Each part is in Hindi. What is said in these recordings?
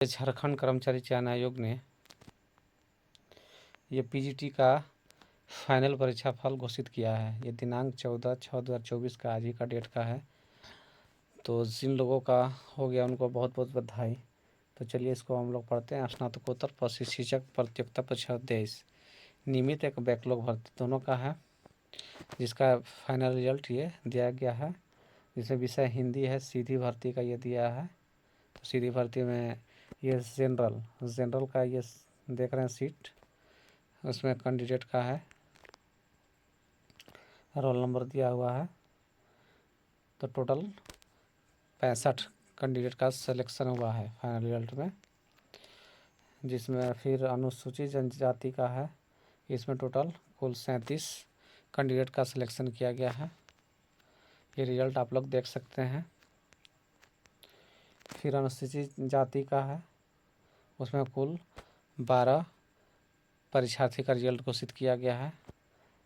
झारखंड कर्मचारी चयन आयोग ने ये पीजीटी का फाइनल परीक्षा फल घोषित किया है। ये दिनांक 14/6/2024 का आज ही का डेट का है। तो जिन लोगों का हो गया उनको बहुत बहुत बधाई। तो चलिए इसको हम लोग पढ़ते हैं। स्नातकोत्तर प्रशिक्षक प्रतियोगिता परीक्षा देश नियमित एक बैकलॉग भर्ती दोनों का है, जिसका फाइनल रिजल्ट ये दिया गया है। जिसमें विषय हिंदी है, सीधी भर्ती का ये दिया है। तो सीधी भर्ती में ये जनरल का ये देख रहे हैं सीट, उसमें कैंडिडेट का है, रोल नंबर दिया हुआ है। तो टोटल 65 कैंडिडेट का सिलेक्शन हुआ है फाइनल रिजल्ट में। जिसमें फिर अनुसूचित जनजाति का है, इसमें टोटल कुल 37 कैंडिडेट का सिलेक्शन किया गया है। ये रिजल्ट आप लोग देख सकते हैं। फिर अनुसूचित जाति का है, उसमें कुल 12 परीक्षार्थी का रिजल्ट घोषित किया गया है।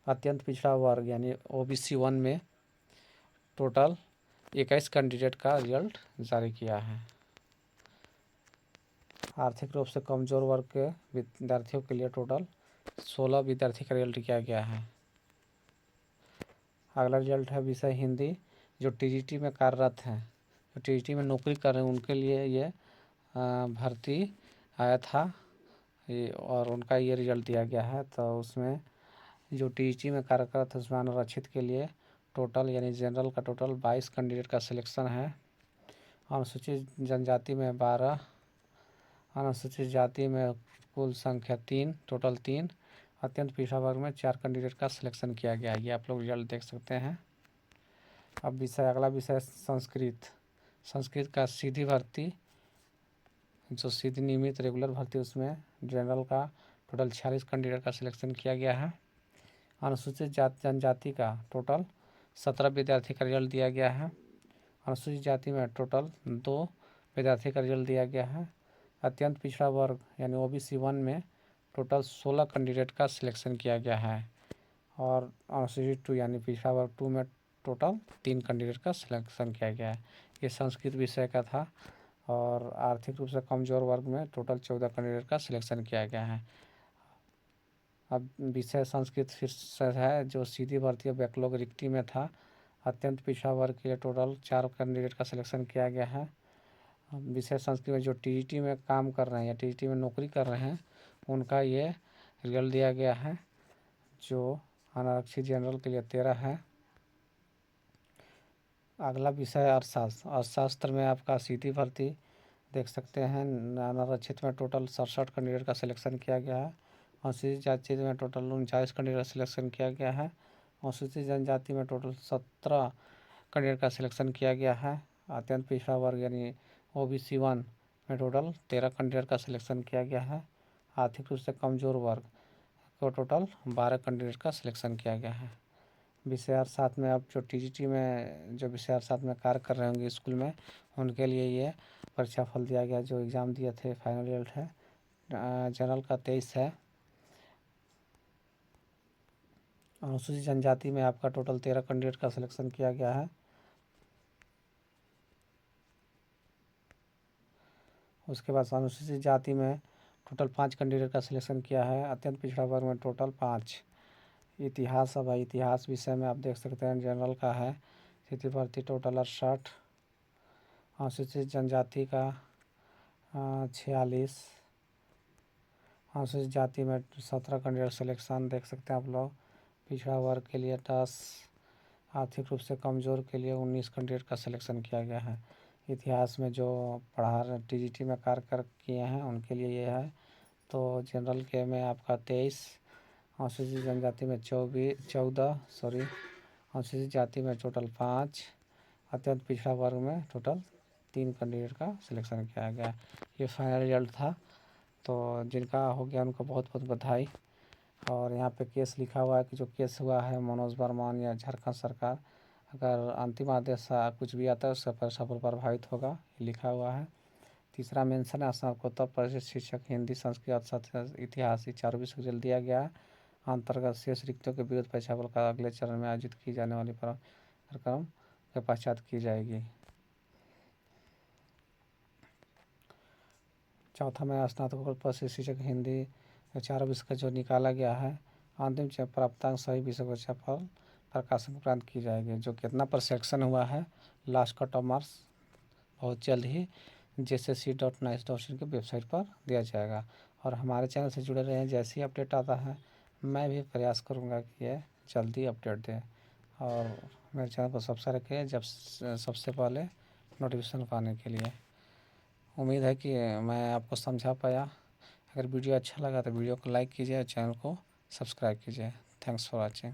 अत्यंत पिछड़ा वर्ग यानी OBC 1 में टोटल 21 कैंडिडेट का रिजल्ट जारी किया है। आर्थिक रूप से कमजोर वर्ग के विद्यार्थियों के लिए टोटल 16 विद्यार्थी का रिजल्ट किया गया है। अगला रिजल्ट है विषय हिंदी। जो TGT में कार्यरत हैं, जो TGT में नौकरी कर रहे हैं, उनके लिए ये भर्ती आया था और उनका ये रिजल्ट दिया गया है। तो उसमें जो TGT में कार्यरत है उसमें अनारक्षित के लिए टोटल यानी जनरल का टोटल 22 कैंडिडेट का सिलेक्शन है। अनुसूचित जनजाति में 12, अनुसूचित जाति में कुल संख्या 3, टोटल 3। अत्यंत पिछड़ा वर्ग में 4 कैंडिडेट का सिलेक्शन किया गया। ये आप लोग रिजल्ट देख सकते हैं। अब अगला विषय संस्कृत का सीधी भर्ती, जो सीधी नियमित रेगुलर भर्ती, उसमें जनरल का टोटल 46 कैंडिडेट का सिलेक्शन किया गया है। अनुसूचित जनजाति का टोटल 17 विद्यार्थी का रिजल्ट दिया गया है। अनुसूचित जाति में टोटल 2 विद्यार्थी का रिजल्ट दिया गया है। अत्यंत पिछड़ा वर्ग यानी OBC 1 में टोटल 16 कैंडिडेट का सिलेक्शन किया गया है। और अनुसूचित 2 यानी पिछड़ा वर्ग 2 में टोटल 3 कैंडिडेट का सिलेक्शन किया गया है। ये संस्कृत विषय का था। और आर्थिक रूप से कमजोर वर्ग में टोटल 14 कैंडिडेट का सिलेक्शन किया गया है। अब विषय संस्कृत फिर से है, जो सीधी भर्ती बैकलॉग रिक्ति में था। अत्यंत पिछड़ा वर्ग के लिए टोटल 4 कैंडिडेट का सिलेक्शन किया गया है। विषय संस्कृत में जो TGT में काम कर रहे हैं या TGT में नौकरी कर रहे हैं, उनका ये रिजल्ट दिया गया है। जो अनारक्षित जनरल के लिए 13 है। अगला विषय अर्थशास्त्र में आपका सीधी भर्ती देख सकते हैं। अनारक्षित में टोटल 67 कैंडिडेट का सिलेक्शन किया गया है। अनुसूचित जाति में टोटल 49 कैंडिडेट का सिलेक्शन किया गया है। अनुसूचित जनजाति में टोटल 17 कैंडिडेट का सिलेक्शन किया गया है। अत्यंत पिछड़ा वर्ग यानी OBC 1 में टोटल 13 कैंडिडेट का सिलेक्शन किया गया है। आर्थिक रूप से कमजोर वर्ग को टोटल 12 कैंडिडेट का सिलेक्शन किया गया है। विषय साथ में अब जो TGT में जो विषय साथ में कार्य कर रहे होंगे स्कूल में, उनके लिए ये परीक्षा फल दिया गया। जो एग्ज़ाम दिए थे फाइनल रिजल्ट है। जनरल का 23 है। अनुसूचित जनजाति में आपका टोटल 13 कैंडिडेट का सिलेक्शन किया गया है। उसके बाद अनुसूचित जाति में टोटल 5 कैंडिडेट का सिलेक्शन किया है। अत्यंत पिछड़ा वर्ग में टोटल 5। इतिहास, अब इतिहास विषय में आप देख सकते हैं जनरल का है सीधी भर्ती टोटल 68, अनुसूचित जनजाति का 46, अनुसूचित जाति में 17 कैंडिडेट सिलेक्शन देख सकते हैं आप लोग। पिछड़ा वर्ग के लिए 10, आर्थिक रूप से कमज़ोर के लिए 19 कैंडिडेट का सिलेक्शन किया गया है। इतिहास में जो TGT में कार्य कर किए हैं उनके लिए ये है। तो जनरल के में आपका 23, अनुसूचित जनजाति में 14, अनुसूचित जाति में टोटल 5, अत्यंत पिछड़ा वर्ग में टोटल 3 कैंडिडेट का सिलेक्शन किया गया। ये फाइनल रिजल्ट था। तो जिनका हो गया उनको बहुत बहुत बधाई। और यहाँ पे केस लिखा हुआ है कि जो केस हुआ है मनोज वर्मा या झारखंड सरकार, अगर अंतिम आदेश कुछ भी आता है उसका परीक्षा पर प्रभावित होगा, ये लिखा हुआ है। तीसरा मेंशन है स्नातकोत्तर प्रशिक्षक हिंदी, संस्कृत, अर्थशास्त्र, इतिहास, ये 4 विषय रिजल्ट दिया गया है। अंतर्गत शेष रिक्तियों के विरुद्ध परीक्षा फल का अगले चरण में आयोजित की जाने वाली कार्यक्रम के पश्चात की जाएगी। चौथा में स्नातकोत्तर पर शिक्षक हिंदी 4 विषय का जो निकाला गया है, अंतिम प्राप्तांक सभी विषय को पर प्रकाशन उपरांत की जाएगी। जो कितना पर सेक्शन हुआ है, लास्ट कट ऑफ मार्क्स बहुत जल्द ही JSSC.NICE.in के वेबसाइट पर दिया जाएगा। और हमारे चैनल से जुड़े रहें, जैसे ही अपडेट आता है मैं भी प्रयास करूँगा कि यह जल्दी अपडेट दें। और मेरे चैनल को सब्सक्राइब करें जब सबसे पहले नोटिफिकेशन पाने के लिए। उम्मीद है कि मैं आपको समझा पाया। अगर वीडियो अच्छा लगा तो वीडियो को लाइक कीजिए और चैनल को सब्सक्राइब कीजिए। Thanks for watching.